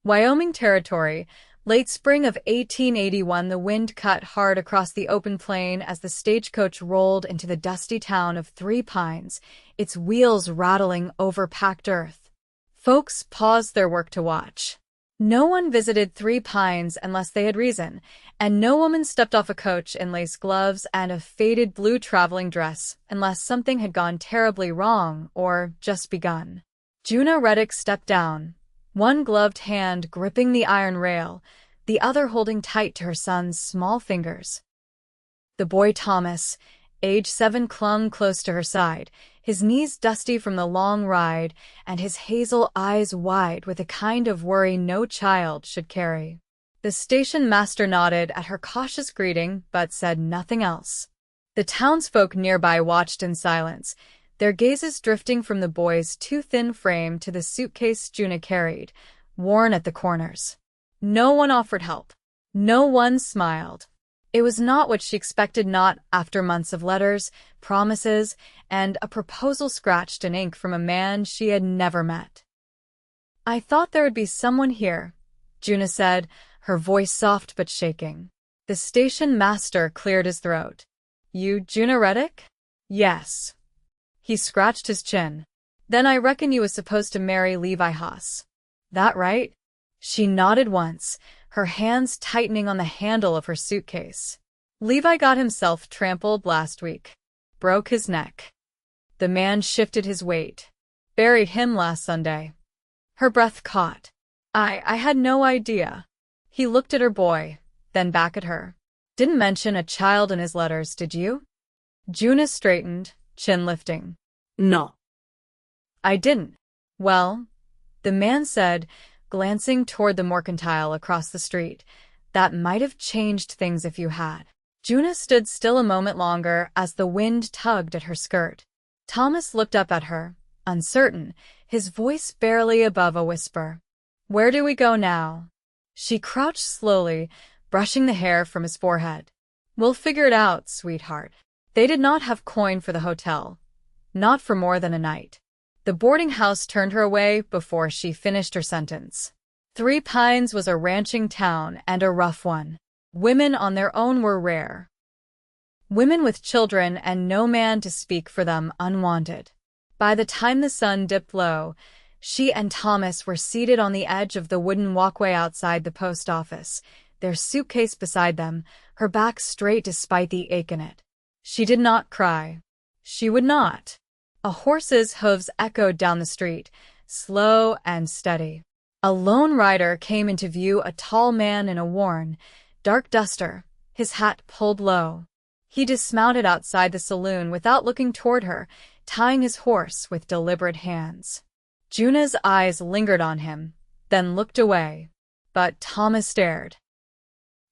Wyoming Territory, late spring of 1881. The wind cut hard across the open plain as the stagecoach rolled into the dusty town of Three Pines, its wheels rattling over packed earth. Folks paused their work to watch. No one visited Three Pines unless they had reason, and no woman stepped off a coach in lace gloves and a faded blue traveling dress unless something had gone terribly wrong or just begun. Juna Reddick stepped down, one gloved hand gripping the iron rail, the other holding tight to her son's small fingers. The boy Thomas, age 7, clung close to her side, his knees dusty from the long ride and his hazel eyes wide with the kind of worry no child should carry. The station master nodded at her cautious greeting but said nothing else. The townsfolk nearby watched in silence, their gazes drifting from the boy's too thin frame to the suitcase Juna carried, worn at the corners. No one offered help. No one smiled. It was not what she expected, not after months of letters, promises, and a proposal scratched in ink from a man she had never met. "I thought there would be someone here," Juna said, her voice soft but shaking. The station master cleared his throat. "You Juna Reddick?" "Yes." He scratched his chin. "Then I reckon you was supposed to marry Levi Haas. That right?" She nodded once, her hands tightening on the handle of her suitcase. "Levi got himself trampled last week. Broke his neck." The man shifted his weight. "Buried him last Sunday." Her breath caught. I had no idea." He looked at her boy, then back at her. "Didn't mention a child in his letters, did you?" Juna straightened, chin lifting. "No." "I didn't." "Well," the man said, glancing toward the mercantile across the street, "that might have changed things if you had." Juna stood still a moment longer as the wind tugged at her skirt. Thomas looked up at her, uncertain, his voice barely above a whisper. "Where do we go now?" She crouched slowly, brushing the hair from his forehead. "We'll figure it out, sweetheart." They did not have coin for the hotel. Not for more than a night. The boarding house turned her away before she finished her sentence. Three Pines was a ranching town and a rough one. Women on their own were rare. Women with children and no man to speak for them unwanted. By the time the sun dipped low, she and Thomas were seated on the edge of the wooden walkway outside the post office, their suitcase beside them, her back straight despite the ache in it. She did not cry. She would not. A horse's hooves echoed down the street, slow and steady. A lone rider came into view, a tall man in a worn, dark duster, his hat pulled low. He dismounted outside the saloon without looking toward her, tying his horse with deliberate hands. Juna's eyes lingered on him, then looked away. But Thomas stared.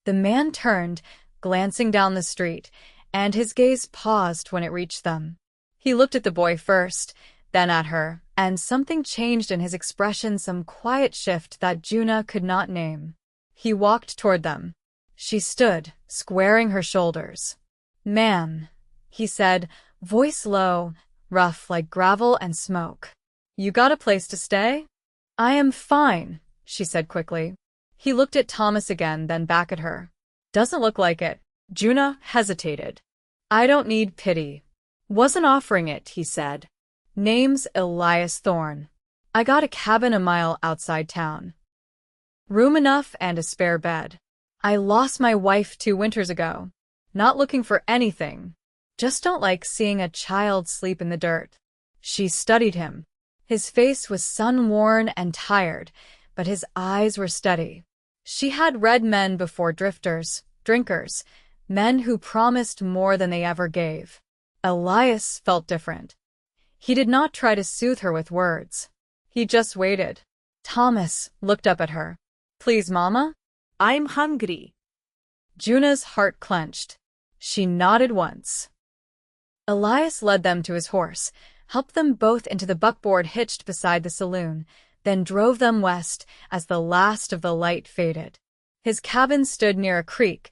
The man turned, glancing down the street, and his gaze paused when it reached them. He looked at the boy first, then at her, and something changed in his expression, some quiet shift that Juna could not name. He walked toward them. She stood, squaring her shoulders. "Ma'am," he said, voice low, rough like gravel and smoke. "You got a place to stay?" "I am fine," she said quickly. He looked at Thomas again, then back at her. "Doesn't look like it." Juna hesitated. "I don't need pity." "Wasn't offering it," he said. "Name's Elias Thorne. I got a cabin a mile outside town. Room enough and a spare bed. I lost my wife 2 winters ago. Not looking for anything. Just don't like seeing a child sleep in the dirt." She studied him. His face was sun-worn and tired, but his eyes were steady. She had read men before, drifters, drinkers, men who promised more than they ever gave. Elias felt different. He did not try to soothe her with words. He just waited. Thomas looked up at her. "Please, Mama?" "I'm hungry." Juna's heart clenched. She nodded once. Elias led them to his horse, helped them both into the buckboard hitched beside the saloon, then drove them west as the last of the light faded. His cabin stood near a creek,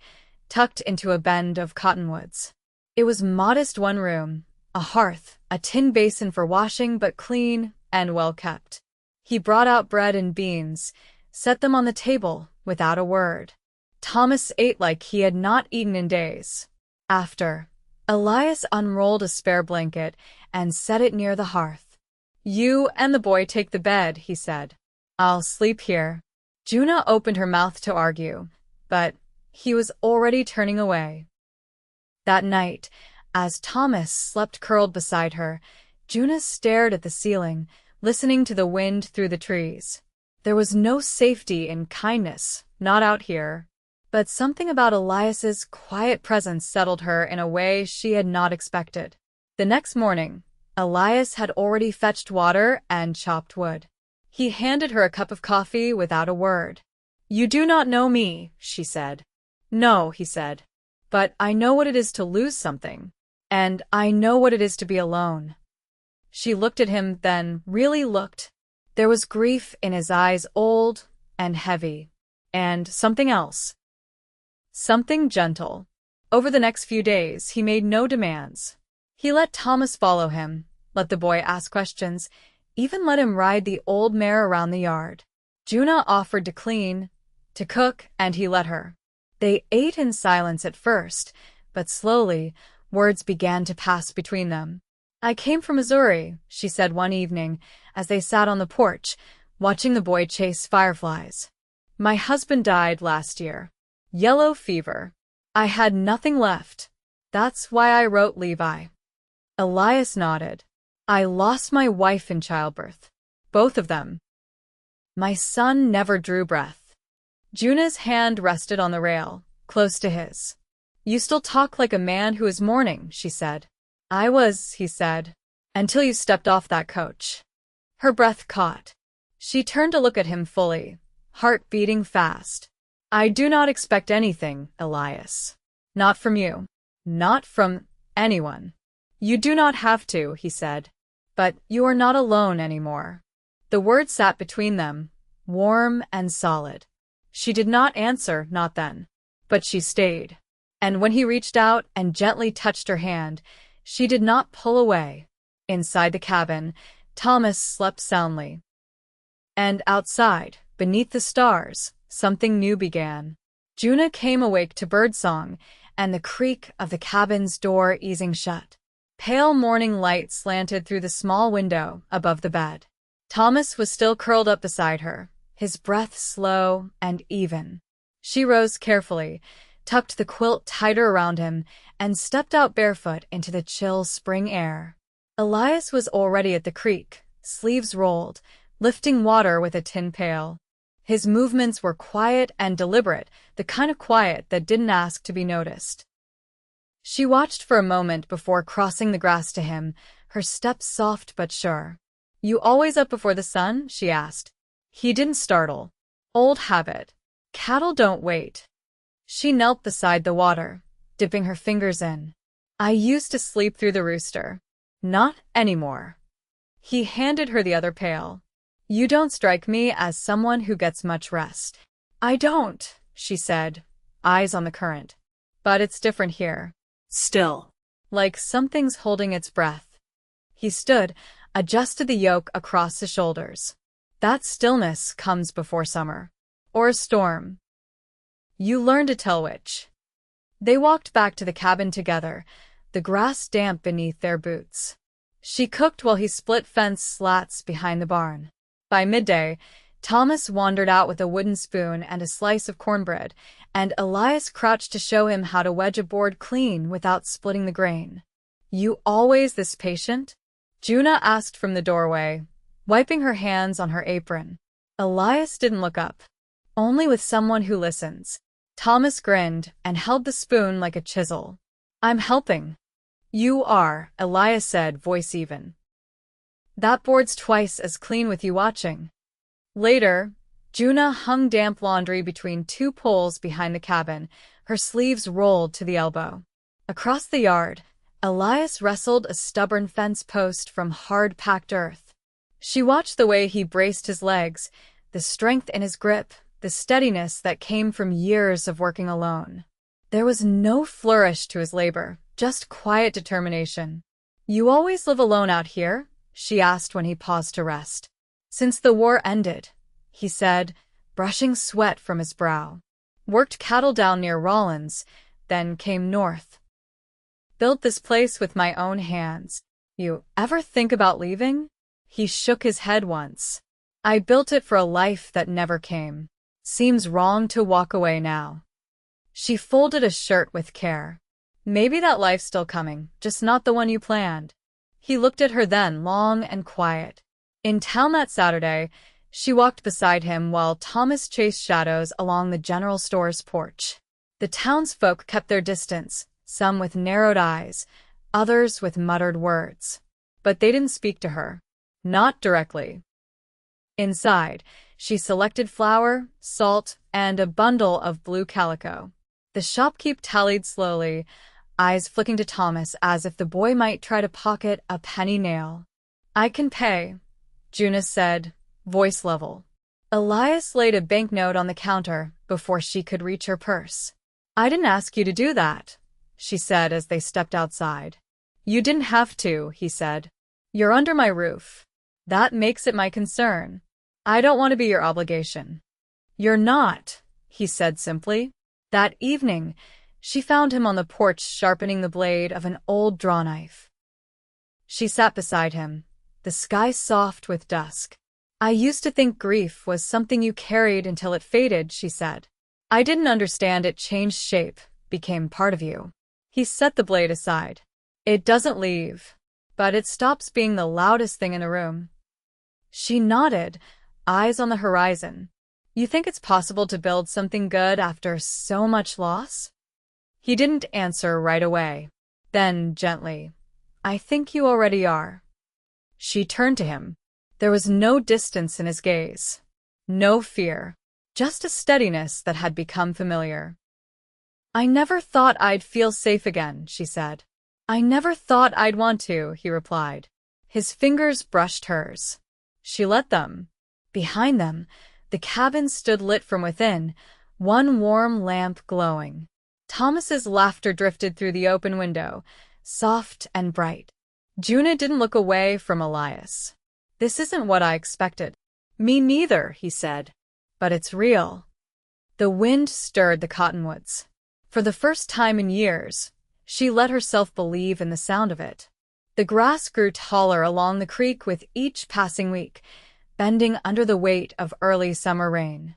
tucked into a bend of cottonwoods. It was modest, one room, a hearth, a tin basin for washing, but clean and well kept. He brought out bread and beans, set them on the table without a word. Thomas ate like he had not eaten in days. After, Elias unrolled a spare blanket and set it near the hearth. "You and the boy take the bed," he said. "I'll sleep here." Juna opened her mouth to argue, but he was already turning away. That night, as Thomas slept curled beside her, Juna stared at the ceiling, listening to the wind through the trees. There was no safety in kindness, not out here. But something about Elias's quiet presence settled her in a way she had not expected. The next morning, Elias had already fetched water and chopped wood. He handed her a cup of coffee without a word. "You do not know me," she said. "No," he said. "But I know what it is to lose something. And I know what it is to be alone." She looked at him, then really looked. There was grief in his eyes, old and heavy. And something else. Something gentle. Over the next few days, he made no demands. He let Thomas follow him, let the boy ask questions, even let him ride the old mare around the yard. Juna offered to clean, to cook, and he let her. They ate in silence at first, but slowly, words began to pass between them. "I came from Missouri," she said one evening, as they sat on the porch, watching the boy chase fireflies. "My husband died last year. Yellow fever. I had nothing left. That's why I wrote Levi." Elias nodded. "I lost my wife in childbirth. Both of them. My son never drew breath." Juna's hand rested on the rail, close to his. "You still talk like a man who is mourning," she said. "I was," he said, "until you stepped off that coach." Her breath caught. She turned to look at him fully, heart beating fast. "I do not expect anything, Elias. Not from you. Not from anyone. You do not have to," he said. "But you are not alone anymore." The words sat between them, warm and solid. She did not answer, not then. But she stayed. And when he reached out and gently touched her hand, she did not pull away. Inside the cabin, Thomas slept soundly. And outside, beneath the stars, something new began. Juna came awake to birdsong and the creak of the cabin's door easing shut. Pale morning light slanted through the small window above the bed. Thomas was still curled up beside her, his breath slow and even. She rose carefully, tucked the quilt tighter around him, and stepped out barefoot into the chill spring air. Elias was already at the creek, sleeves rolled, lifting water with a tin pail. His movements were quiet and deliberate, the kind of quiet that didn't ask to be noticed. She watched for a moment before crossing the grass to him, her steps soft but sure. "You always up before the sun?" she asked. He didn't startle. "Old habit. Cattle don't wait." She knelt beside the water, dipping her fingers in. "I used to sleep through the rooster. Not anymore." He handed her the other pail. "You don't strike me as someone who gets much rest." "I don't," she said, eyes on the current. "But it's different here. Still. Like something's holding its breath." He stood, adjusted the yoke across his shoulders. "That stillness comes before summer. Or a storm. You learn to tell which." They walked back to the cabin together, the grass damp beneath their boots. She cooked while he split fence slats behind the barn. By midday, Thomas wandered out with a wooden spoon and a slice of cornbread, and Elias crouched to show him how to wedge a board clean without splitting the grain. "You always this patient?" Juna asked from the doorway, wiping her hands on her apron. Elias didn't look up. "Only with someone who listens." Thomas grinned and held the spoon like a chisel. "I'm helping." "You are," Elias said, voice even. "That board's twice as clean with you watching." Later, Juna hung damp laundry between two poles behind the cabin, her sleeves rolled to the elbow. Across the yard, Elias wrestled a stubborn fence post from hard-packed earth. She watched the way he braced his legs, the strength in his grip, the steadiness that came from years of working alone. There was no flourish to his labor, just quiet determination. "You always live alone out here?" she asked when he paused to rest. "Since the war ended," he said, brushing sweat from his brow. Worked cattle down near Rollins, then came north. Built this place with my own hands. You ever think about leaving? He shook his head once. I built it for a life that never came. Seems wrong to walk away now. She folded a shirt with care. Maybe that life's still coming, just not the one you planned. He looked at her then, long and quiet. In town that Saturday, she walked beside him while Thomas chased shadows along the general store's porch. The townsfolk kept their distance, some with narrowed eyes, others with muttered words. But they didn't speak to her. Not directly. Inside, she selected flour, salt, and a bundle of blue calico. The shopkeep tallied slowly, eyes flicking to Thomas as if the boy might try to pocket a penny nail. I can pay, Juna said, voice level. Elias laid a banknote on the counter before she could reach her purse. I didn't ask you to do that, she said as they stepped outside. You didn't have to, he said. You're under my roof. That makes it my concern. I don't want to be your obligation. You're not, he said simply. That evening, she found him on the porch sharpening the blade of an old draw knife. She sat beside him, the sky soft with dusk. I used to think grief was something you carried until it faded, she said. I didn't understand it changed shape, became part of you. He set the blade aside. It doesn't leave, but it stops being the loudest thing in the room. She nodded, eyes on the horizon. You think it's possible to build something good after so much loss? He didn't answer right away. Then, gently, I think you already are. She turned to him. There was no distance in his gaze. No fear. Just a steadiness that had become familiar. I never thought I'd feel safe again, she said. I never thought I'd want to, he replied. His fingers brushed hers. She let them. Behind them, the cabin stood lit from within, one warm lamp glowing. Thomas's laughter drifted through the open window, soft and bright. Juna didn't look away from Elias. This isn't what I expected. Me neither, he said. But it's real. The wind stirred the cottonwoods. For the first time in years, she let herself believe in the sound of it. The grass grew taller along the creek with each passing week, bending under the weight of early summer rain.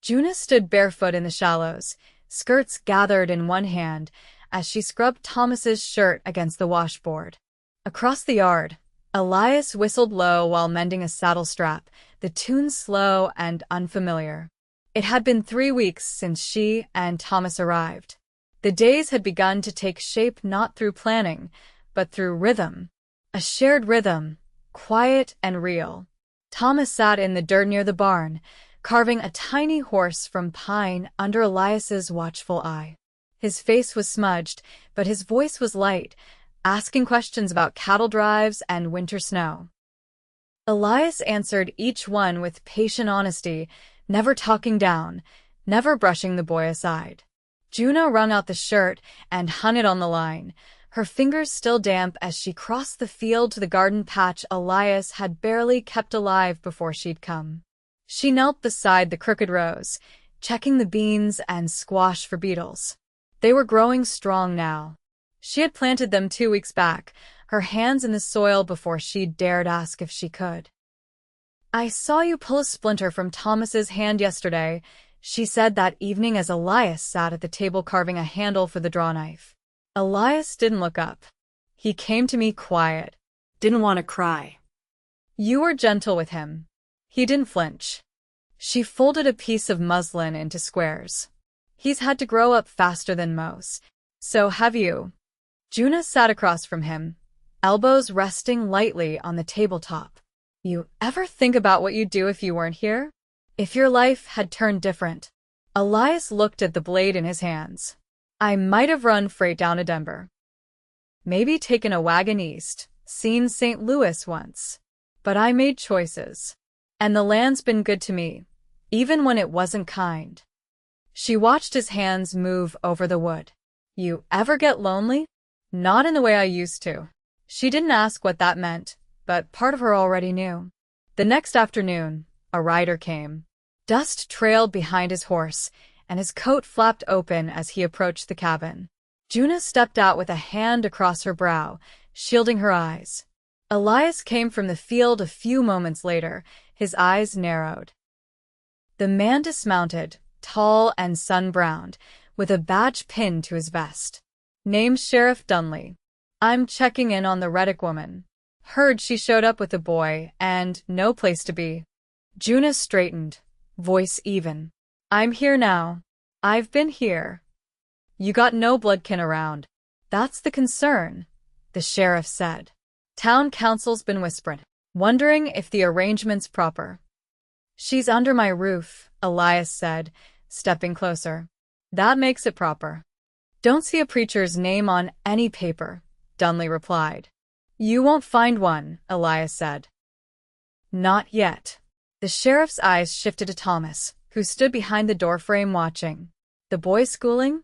Juna stood barefoot in the shallows, skirts gathered in one hand, as she scrubbed Thomas's shirt against the washboard. Across the yard, Elias whistled low while mending a saddle strap, the tune slow and unfamiliar. It had been 3 weeks since she and Thomas arrived. The days had begun to take shape not through planning, but through rhythm. A shared rhythm, quiet and real. Thomas sat in the dirt near the barn, carving a tiny horse from pine under Elias's watchful eye. His face was smudged, but his voice was light, asking questions about cattle drives and winter snow. Elias answered each one with patient honesty, never talking down, never brushing the boy aside. Juna wrung out the shirt and hung it on the line, her fingers still damp as she crossed the field to the garden patch Elias had barely kept alive before she'd come. She knelt beside the crooked rows, checking the beans and squash for beetles. They were growing strong now. She had planted them 2 weeks back, her hands in the soil before she'd dared ask if she could. I saw you pull a splinter from Thomas's hand yesterday, she said that evening as Elias sat at the table carving a handle for the draw knife. Elias didn't look up. He came to me quiet. Didn't want to cry. You were gentle with him. He didn't flinch. She folded a piece of muslin into squares. He's had to grow up faster than most. So have you. Juna sat across from him, elbows resting lightly on the tabletop. You ever think about what you'd do if you weren't here? If your life had turned different? Elias looked at the blade in his hands. I might have run freight down to Denver. Maybe taken a wagon east, seen St. Louis once. But I made choices. And the land's been good to me, even when it wasn't kind. She watched his hands move over the wood. You ever get lonely? Not in the way I used to. She didn't ask what that meant, but part of her already knew. The next afternoon, a rider came. Dust trailed behind his horse, and his coat flapped open as he approached the cabin. Juna stepped out with a hand across her brow, shielding her eyes. Elias came from the field a few moments later, his eyes narrowed. The man dismounted, tall and sun-browned, with a badge pinned to his vest. "Name's Sheriff Dunley. I'm checking in on the Reddick woman. Heard she showed up with a boy, and no place to be." Juna straightened, voice even. "I'm here now. I've been here. You got no bloodkin around." "That's the concern," the sheriff said. "Town council's been whispering, wondering if the arrangement's proper." "She's under my roof," Elias said, stepping closer. "That makes it proper." "Don't see a preacher's name on any paper," Dunley replied. "You won't find one," Elias said. "Not yet." The sheriff's eyes shifted to Thomas, who stood behind the doorframe watching. "The boy schooling?"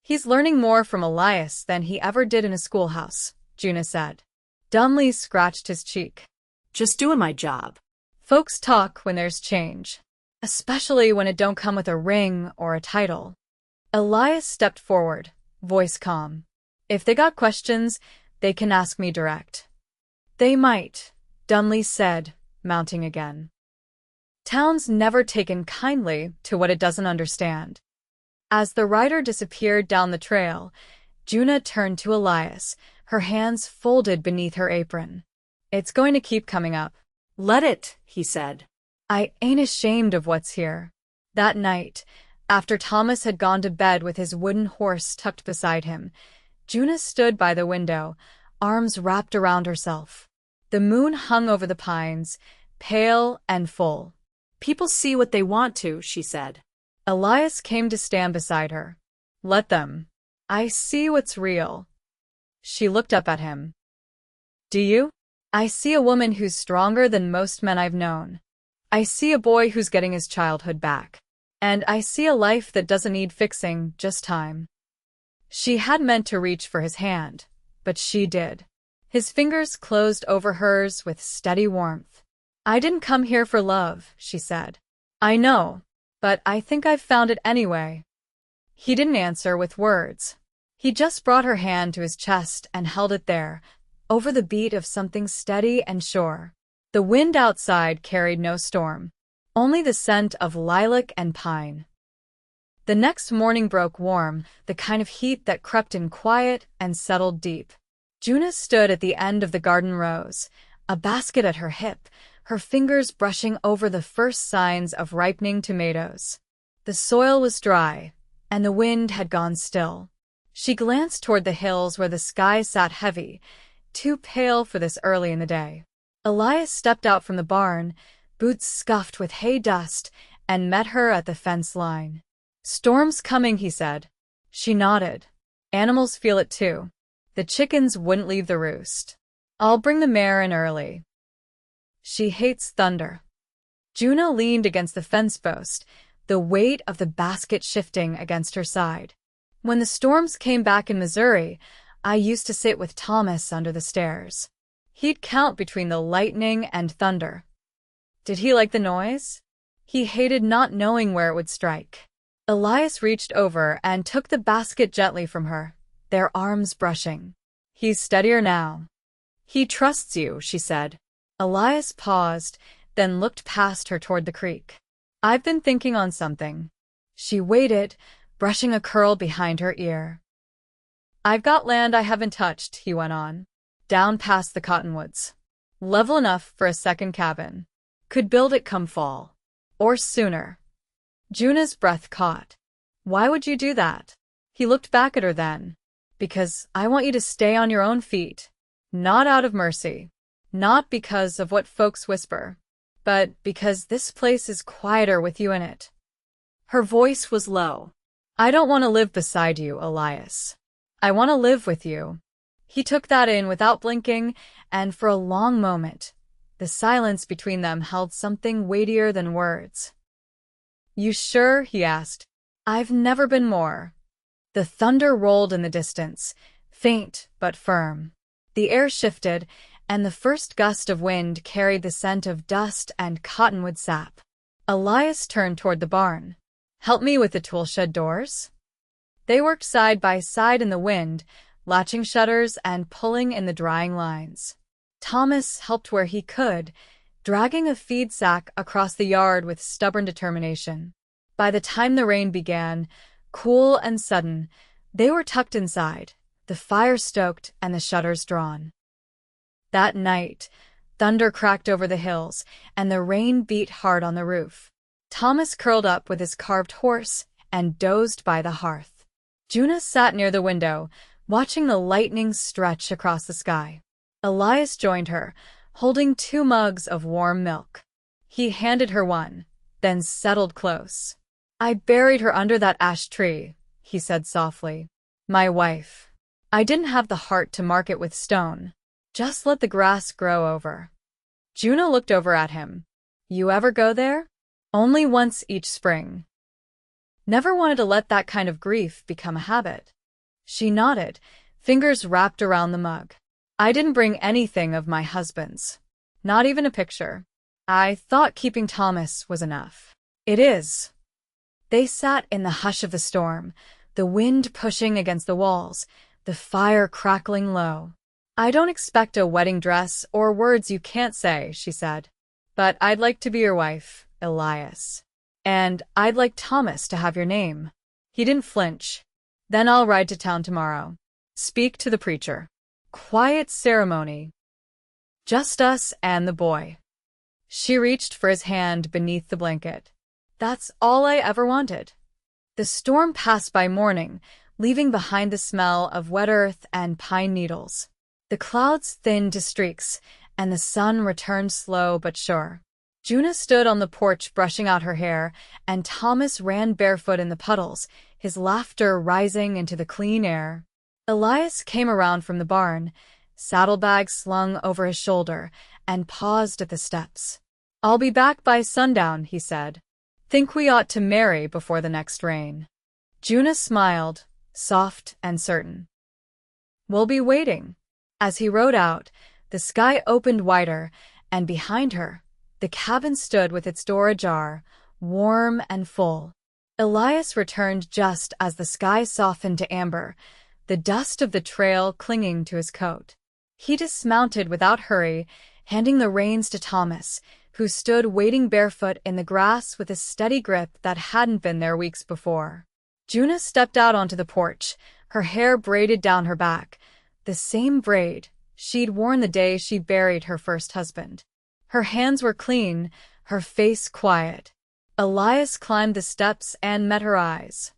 "He's learning more from Elias than he ever did in a schoolhouse," Juna said. Dunley scratched his cheek. "Just doing my job." "Folks talk when there's change, especially when it don't come with a ring or a title." Elias stepped forward, voice calm. "If they got questions, they can ask me direct." "They might," Dunley said, mounting again. "Town's never taken kindly to what it doesn't understand." As the rider disappeared down the trail, Juna turned to Elias, her hands folded beneath her apron. "It's going to keep coming up." "Let it," he said. "I ain't ashamed of what's here." That night, after Thomas had gone to bed with his wooden horse tucked beside him, Juna stood by the window, arms wrapped around herself. The moon hung over the pines, pale and full. "People see what they want to," she said. Elias came to stand beside her. "Let them. I see what's real." She looked up at him. "Do you?" "I see a woman who's stronger than most men I've known. I see a boy who's getting his childhood back. And I see a life that doesn't need fixing, just time." She had meant to reach for his hand, but she did. His fingers closed over hers with steady warmth. "I didn't come here for love," she said. "I know, but I think I've found it anyway." He didn't answer with words. He just brought her hand to his chest and held it there, over the beat of something steady and sure. The wind outside carried no storm, only the scent of lilac and pine. The next morning broke warm, the kind of heat that crept in quiet and settled deep. Juna stood at the end of the garden rows, a basket at her hip, her fingers brushing over the first signs of ripening tomatoes. The soil was dry, and the wind had gone still. She glanced toward the hills where the sky sat heavy, too pale for this early in the day. Elias stepped out from the barn, boots scuffed with hay dust, and met her at the fence line. "Storm's coming," he said. She nodded. "Animals feel it too. The chickens wouldn't leave the roost. I'll bring the mare in early. She hates thunder." Juna leaned against the fence post, the weight of the basket shifting against her side. "When the storms came back in Missouri, I used to sit with Thomas under the stairs. He'd count between the lightning and thunder." "Did he like the noise?" "He hated not knowing where it would strike." Elias reached over and took the basket gently from her, their arms brushing. "He's steadier now." "He trusts you," she said. Elias paused, then looked past her toward the creek. "I've been thinking on something." She waited, brushing a curl behind her ear. "I've got land I haven't touched," he went on, "down past the cottonwoods. Level enough for a second cabin. Could build it come fall. Or sooner." Juna's breath caught. "Why would you do that?" He looked back at her then. "Because I want you to stay on your own feet. Not out of mercy. Not because of what folks whisper. But because this place is quieter with you in it." Her voice was low. "I don't want to live beside you, Elias. I want to live with you." He took that in without blinking, and for a long moment, the silence between them held something weightier than words. "You sure?" he asked. "I've never been more." The thunder rolled in the distance, faint but firm. The air shifted, and the first gust of wind carried the scent of dust and cottonwood sap. Elias turned toward the barn. Help me with the tool shed doors? They worked side by side in the wind, latching shutters and pulling in the drying lines. Thomas helped where he could, dragging a feed sack across the yard with stubborn determination. By the time the rain began, cool and sudden, they were tucked inside, the fire stoked and the shutters drawn. That night, thunder cracked over the hills, and the rain beat hard on the roof. Thomas curled up with his carved horse and dozed by the hearth. Juna sat near the window, watching the lightning stretch across the sky. Elias joined her, holding 2 mugs of warm milk. He handed her one, then settled close. I buried her under that ash tree, he said softly. My wife. I didn't have the heart to mark it with stone. Just let the grass grow over. Juna looked over at him. You ever go there? Only once each spring. Never wanted to let that kind of grief become a habit. She nodded, fingers wrapped around the mug. I didn't bring anything of my husband's. Not even a picture. I thought keeping Thomas was enough. It is. They sat in the hush of the storm, the wind pushing against the walls, the fire crackling low. I don't expect a wedding dress or words you can't say, she said. But I'd like to be your wife, Elias. And I'd like Thomas to have your name. He didn't flinch. Then I'll ride to town tomorrow. Speak to the preacher. Quiet ceremony. Just us and the boy. She reached for his hand beneath the blanket. That's all I ever wanted. The storm passed by morning, leaving behind the smell of wet earth and pine needles. The clouds thinned to streaks, and the sun returned slow but sure. Juna stood on the porch brushing out her hair, and Thomas ran barefoot in the puddles, his laughter rising into the clean air. Elias came around from the barn, saddlebag slung over his shoulder, and paused at the steps. I'll be back by sundown, he said. Think we ought to marry before the next rain. Juna smiled, soft and certain. We'll be waiting. As he rode out, the sky opened wider, and behind her, the cabin stood with its door ajar, warm and full. Elias returned just as the sky softened to amber, the dust of the trail clinging to his coat. He dismounted without hurry, handing the reins to Thomas, who stood waiting barefoot in the grass with a steady grip that hadn't been there weeks before. Juna stepped out onto the porch, her hair braided down her back, the same braid she'd worn the day she buried her first husband. Her hands were clean, her face quiet. Elias climbed the steps and met her eyes.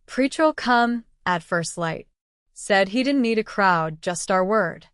Preacher'll come at first light. Said he didn't need a crowd, just our word.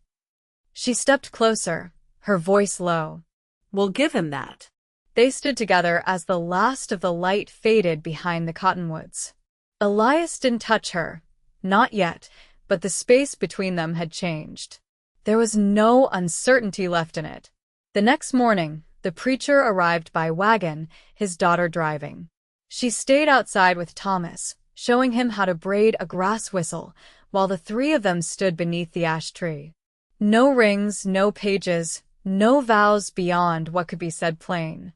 She stepped closer, her voice low. We'll give him that. They stood together as the last of the light faded behind the cottonwoods. Elias didn't touch her. Not yet, but the space between them had changed. There was no uncertainty left in it. The next morning, the preacher arrived by wagon, his daughter driving. She stayed outside with Thomas, showing him how to braid a grass whistle, while the 3 of them stood beneath the ash tree. No rings, no pages, no vows beyond what could be said plain.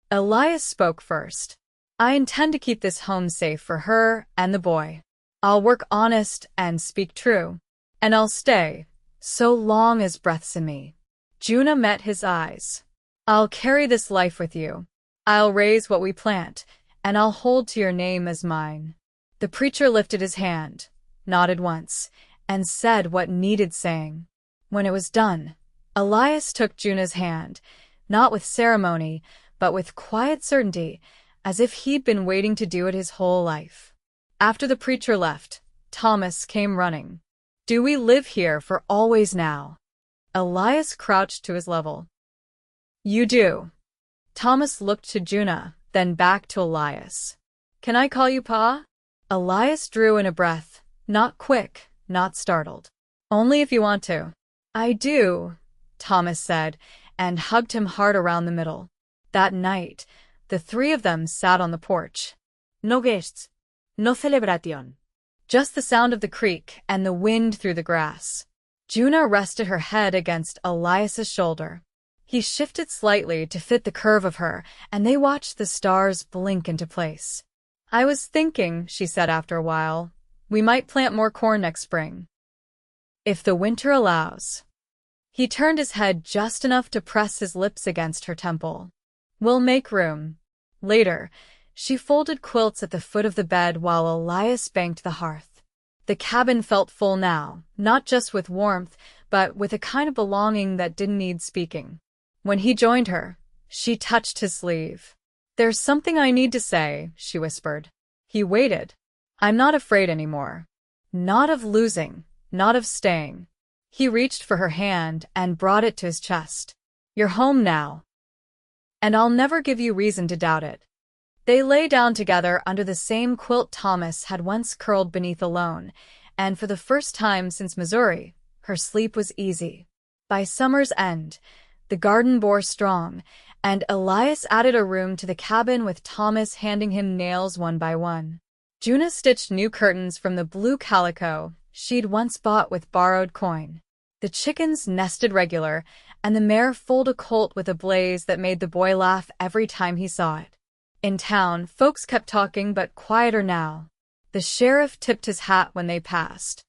Elias spoke first. I intend to keep this home safe for her and the boy. I'll work honest and speak true. And I'll stay, so long as breath's in me. Juna met his eyes. I'll carry this life with you. I'll raise what we plant, and I'll hold to your name as mine. The preacher lifted his hand, nodded once, and said what needed saying. When it was done, Elias took Juna's hand, not with ceremony, but with quiet certainty, as if he'd been waiting to do it his whole life. After the preacher left, Thomas came running. Do we live here for always now? Elias crouched to his level. You do. Thomas looked to Juna, then back to Elias. Can I call you Pa? Elias drew in a breath, not quick, not startled. Only if you want to. I do, Thomas said, and hugged him hard around the middle. That night, the 3 of them sat on the porch. No guests. No celebración. Just the sound of the creek and the wind through the grass. Juna rested her head against Elias's shoulder. He shifted slightly to fit the curve of her, and they watched the stars blink into place. "I was thinking," she said after a while, "we might plant more corn next spring. If the winter allows." He turned his head just enough to press his lips against her temple. "We'll make room." Later, she folded quilts at the foot of the bed while Elias banked the hearth. The cabin felt full now, not just with warmth, but with a kind of belonging that didn't need speaking. When he joined her, she touched his sleeve. "There's something I need to say," she whispered. He waited. "I'm not afraid anymore. Not of losing, not of staying." He reached for her hand and brought it to his chest. "You're home now. And I'll never give you reason to doubt it." They lay down together under the same quilt Thomas had once curled beneath alone, and for the first time since Missouri, her sleep was easy. By summer's end, the garden bore strong, and Elias added a room to the cabin with Thomas handing him nails one by one. Juna stitched new curtains from the blue calico she'd once bought with borrowed coin. The chickens nested regular, and the mare foaled a colt with a blaze that made the boy laugh every time he saw it. In town, folks kept talking, but quieter now. The sheriff tipped his hat when they passed.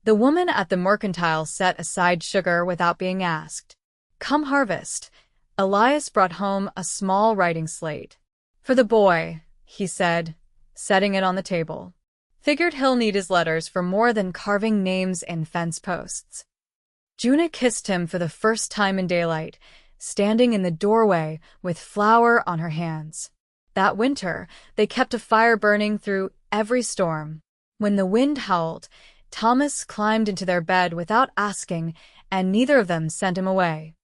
The woman at the mercantile set aside sugar without being asked. Come harvest, Elias brought home a small writing slate. "For the boy," he said, setting it on the table. "Figured he'll need his letters for more than carving names in fence posts." Juna kissed him for the first time in daylight, standing in the doorway with flour on her hands. That winter, they kept a fire burning through every storm. When the wind howled, Thomas climbed into their bed without asking, and neither of them sent him away.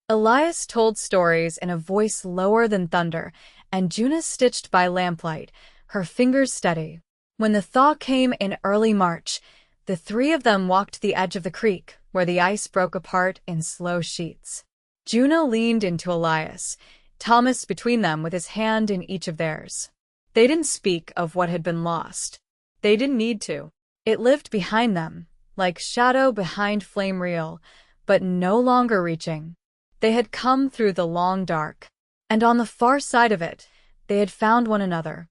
Elias told stories in a voice lower than thunder, and Juna stitched by lamplight, her fingers steady. When the thaw came in early March, the three of them walked the edge of the creek, where the ice broke apart in slow sheets. Juna leaned into Elias, Thomas between them with his hand in each of theirs. They didn't speak of what had been lost. They didn't need to. It lived behind them, like shadow behind flame reel, but no longer reaching. They had come through the long dark, and on the far side of it, they had found one another.